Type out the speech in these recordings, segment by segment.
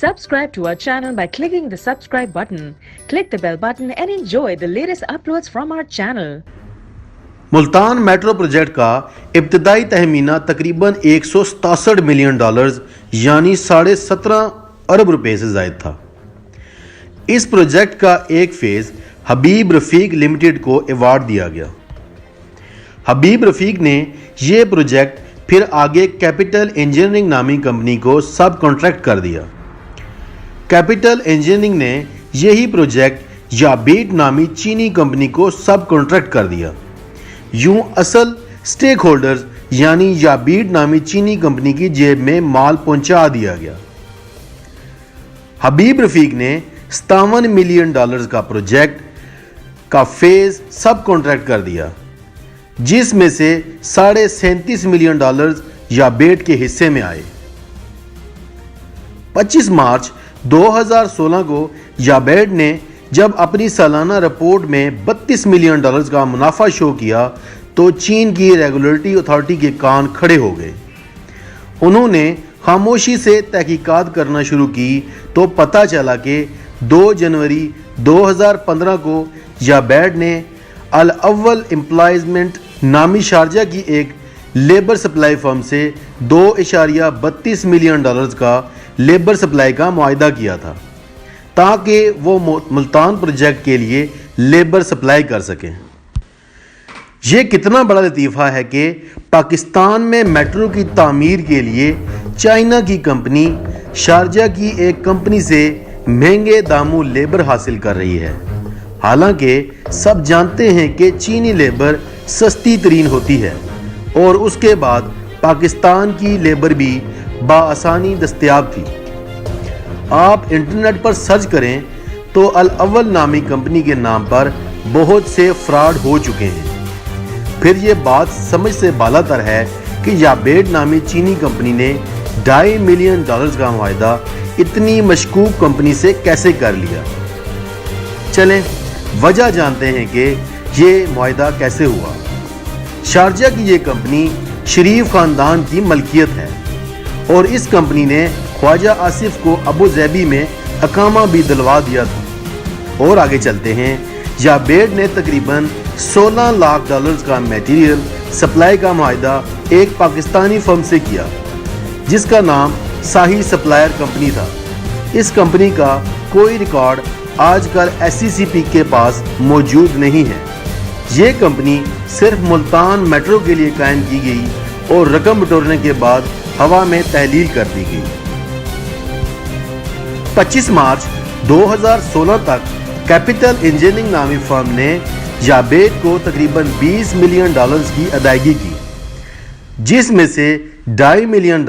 Subscribe to our channel by clicking the subscribe button. Click the bell button and enjoy the latest uploads from our channel. Multan metro project کا ابتدائی تخمینہ تقریباً $167 million یعنی 17.5 ارب روپے سے زائد تھا۔ اس پروجیکٹ کا ایک فیز حبیب رفیق لمیٹڈ کو ایوارڈ دیا گیا۔ حبیب رفیق نے یہ پروجیکٹ پھر آگے کیپٹل انجینئرنگ نامی کمپنی کو سب کنٹریکٹ کر دیا۔ کیپٹل انجینئرنگ نے یہی پروجیکٹ یابیٹ نامی چینی کمپنی کو سب کنٹریکٹ کر دیا۔ یوں اصل سٹیک ہولڈرز یعنی یابیٹ نامی چینی کمپنی کی جیب میں مال پہنچا دیا گیا۔ حبیب رفیق نے $57 ملین کا پروجیکٹ کا فیز سب کنٹریکٹ کر دیا، جس میں سے $37.5 ملین یابیٹ کے حصے میں آئے۔ 25 مارچ 2016 کو یابیٹ نے جب اپنی سالانہ رپورٹ میں $32 ملین کا منافع شو کیا تو چین کی ریگولیٹری اتھارٹی کے کان کھڑے ہو گئے۔ انہوں نے خاموشی سے تحقیقات کرنا شروع کی تو پتہ چلا کہ 2 جنوری 2015 کو یابیٹ نے الاول امپلائمنٹ نامی شارجہ کی ایک لیبر سپلائی فرم سے $2.32 ملین کا لیبر سپلائی کا معاہدہ کیا تھا تاکہ وہ ملتان پروجیکٹ کے لیے لیبر سپلائی کر سکیں۔ یہ کتنا بڑا لطیفہ ہے کہ پاکستان میں میٹرو کی تعمیر کے لیے چائنا کی کمپنی شارجہ کی ایک کمپنی سے مہنگے داموں لیبر حاصل کر رہی ہے، حالانکہ سب جانتے ہیں کہ چینی لیبر سستی ترین ہوتی ہے اور اس کے بعد پاکستان کی لیبر بھی بآسانی دستیاب تھی۔ آپ انٹرنیٹ پر سرچ کریں تو الاول نامی کمپنی کے نام پر بہت سے فراڈ ہو چکے ہیں۔ پھر یہ بات سمجھ سے بالا تر ہے کہ یابیٹ نامی چینی کمپنی نے $2.5 ملین کا معاہدہ اتنی مشکوک کمپنی سے کیسے کر لیا۔ چلیں وجہ جانتے ہیں کہ یہ معاہدہ کیسے ہوا۔ شارجہ کی یہ کمپنی شریف خاندان کی ملکیت ہے اور اس کمپنی نے خواجہ آصف کو ابو ظبی میں اقامہ بھی دلوا دیا تھا۔ اور آگے چلتے ہیں۔ یابیٹ نے تقریباً $16 لاکھ کا میٹیریل سپلائی کا معاہدہ ایک پاکستانی فرم سے کیا جس کا نام ساہی سپلائر کمپنی تھا۔ اس کمپنی کا کوئی ریکارڈ آج کل SCCP کے پاس موجود نہیں ہے۔ یہ کمپنی صرف ملتان میٹرو کے لیے قائم کی گئی اور رقم بٹورنے کے بعد ہوا میں تحلیل کر دی گئی۔ 25 مارچ 2016 تک کیپٹل انجینئرنگ نامی فرم نے یابیٹ کو تقریباً $20 ملین کی ادائیگی کی، جس میں سے $2.5 ملین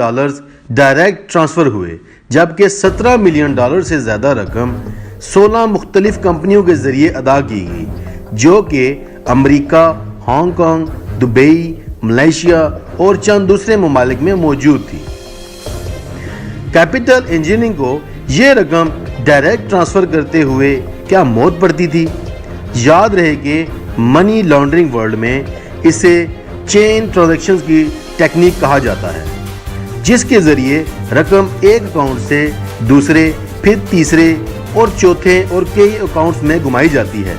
ڈائریکٹ ٹرانسفر ہوئے، جبکہ $17 ملین سے زیادہ رقم 16 مختلف کمپنیوں کے ذریعے ادا کی گئی، جو کہ امریکہ، ہانگ کانگ، دبئی، ملائیشیا اور چند دوسرے ممالک میں موجود تھی۔ کیپٹل انجینئرنگ کو یہ رقم ڈائریکٹ ٹرانسفر کرتے ہوئے کیا موت پڑتی تھی؟ یاد رہے کہ منی لانڈرنگ ورلڈ میں اسے چین ٹرانزیکشنز کی ٹیکنیک کہا جاتا ہے، جس کے ذریعے رقم ایک اکاؤنٹ سے دوسرے، پھر تیسرے اور چوتھے اور کئی اکاؤنٹس میں گھمائی جاتی ہے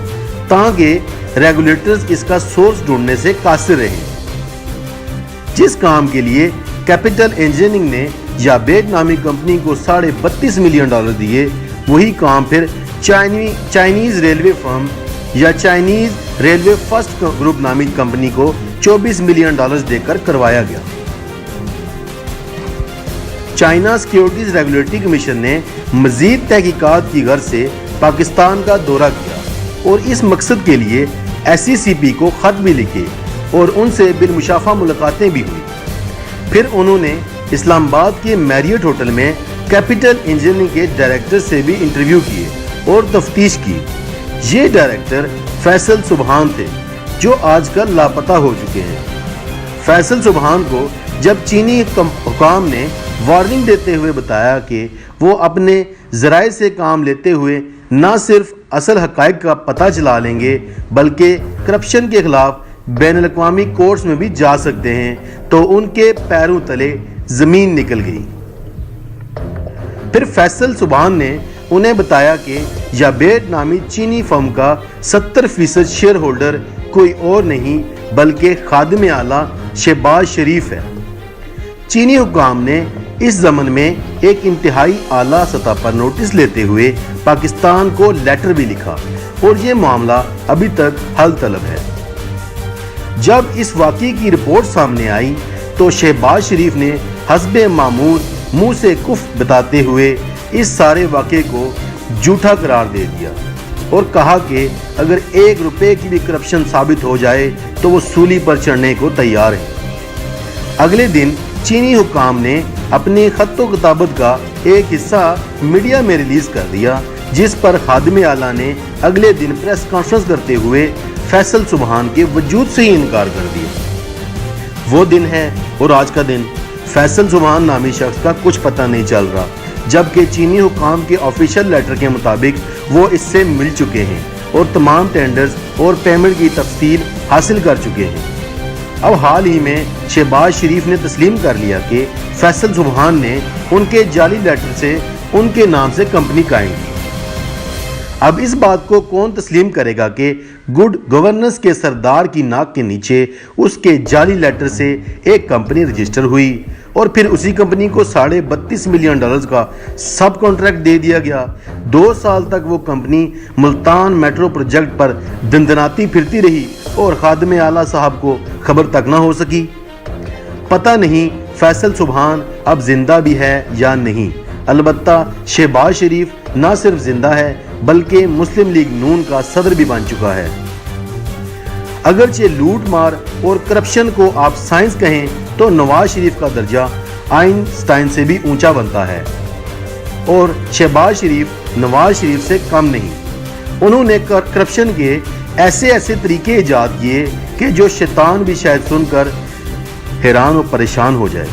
تاکہ ریگولیٹرز اس کا سورس ڈھونڈنے سے قاصر رہیں۔ جس کام کے لیے کیپٹل انجینئرنگ نے یابیٹ نامی کمپنی کو $32.5 ملین دیے، وہی کام پھر چائنیز ریلوے فرم یا چائنیز ریلوے فرسٹ گروپ نامی کمپنی کو $24 ملین دے کر کروایا گیا۔ چائنا سیکیورٹیز ریگولیٹری کمیشن نے مزید تحقیقات کی غرض سے پاکستان کا دورہ کیا اور اس مقصد کے لیے SCCP کو خط بھی لکھے اور ان سے بالمشافہ ملاقاتیں بھی ہوئی۔ پھر انہوں نے اسلام آباد کے میریٹ ہوٹل میں کیپٹل انجینئرنگ کے ڈائریکٹر سے بھی انٹرویو کیے اور تفتیش کی۔ یہ ڈائریکٹر فیصل سبحان تھے جو آج کل لاپتہ ہو چکے ہیں۔ فیصل سبحان کو جب چینی حکام نے وارننگ دیتے ہوئے بتایا کہ وہ اپنے ذرائع سے کام لیتے ہوئے نہ صرف اصل حقائق کا پتہ چلا لیں گے بلکہ کرپشن کے خلاف بین الاقوامی کورٹس میں بھی جا سکتے ہیں، تو ان کے پیروں تلے زمین نکل گئی۔ پھر فیصل سبحان نے انہیں بتایا کہ یابیڈ نامی چینی فرم کا 70% شیئر ہولڈر کوئی اور نہیں بلکہ خادم اعلیٰ شہباز شریف ہے۔ چینی حکام نے اس ضمن میں ایک انتہائی اعلیٰ سطح پر نوٹس لیتے ہوئے پاکستان کو لیٹر بھی لکھا اور یہ معاملہ ابھی تک حل طلب ہے۔ جب اس واقعے کی رپورٹ سامنے آئی تو شہباز شریف نے حسب معمول منہ سے کفر بتاتے ہوئے اس سارے واقعے کو جھوٹا قرار دے دیا اور کہا کہ اگر 1 روپے کی بھی کرپشن ثابت ہو جائے تو وہ سولی پر چڑھنے کو تیار ہیں۔ اگلے دن چینی حکام نے اپنی خط و کتابت کا ایک حصہ میڈیا میں ریلیز کر دیا، جس پر خادم اعلیٰ نے اگلے دن پریس کانفرنس کرتے ہوئے فیصل سبحان کے وجود سے ہی انکار کر دیا۔ وہ دن ہے اور آج کا دن فیصل سبحان نامی شخص کا کچھ پتہ نہیں چل رہا، جبکہ چینی حکام کے آفیشیل لیٹر کے مطابق وہ اس سے مل چکے ہیں اور تمام ٹینڈرز اور پیمنٹ کی تفصیل حاصل کر چکے ہیں۔ اب حال ہی میں شہباز شریف نے تسلیم کر لیا کہ فیصل سبحان نے ان کے جعلی لیٹر سے ان کے نام سے کمپنی قائم کی۔ اب اس بات کو کون تسلیم کرے گا کہ گڈ گورننس کے سردار کی ناک کے نیچے اس کے جعلی لیٹر سے ایک کمپنی رجسٹر ہوئی اور پھر اسی کمپنی کو $32.5 ملین کا سب کانٹریکٹ دے دیا گیا۔ 2 سال تک وہ کمپنی ملتان میٹرو پروجیکٹ پر دندناتی پھرتی رہی اور خادم اعلیٰ صاحب کو خبر تک نہ ہو سکی۔ پتہ نہیں فیصل سبحان اب زندہ بھی ہے یا نہیں، البتہ شہباز شریف نہ صرف زندہ ہے بلکہ مسلم لیگ نون کا صدر بھی بن چکا ہے۔ اگرچہ لوٹ مار اور کرپشن کو آپ سائنس کہیں تو نواز شریف کا درجہ آئنسٹائن سے بھی اونچا بنتا ہے، اور شہباز شریف نواز شریف سے کم نہیں۔ انہوں نے کرپشن کے ایسے طریقے ایجاد کیے کہ جو شیطان بھی شاید سن کر حیران و پریشان ہو جائے۔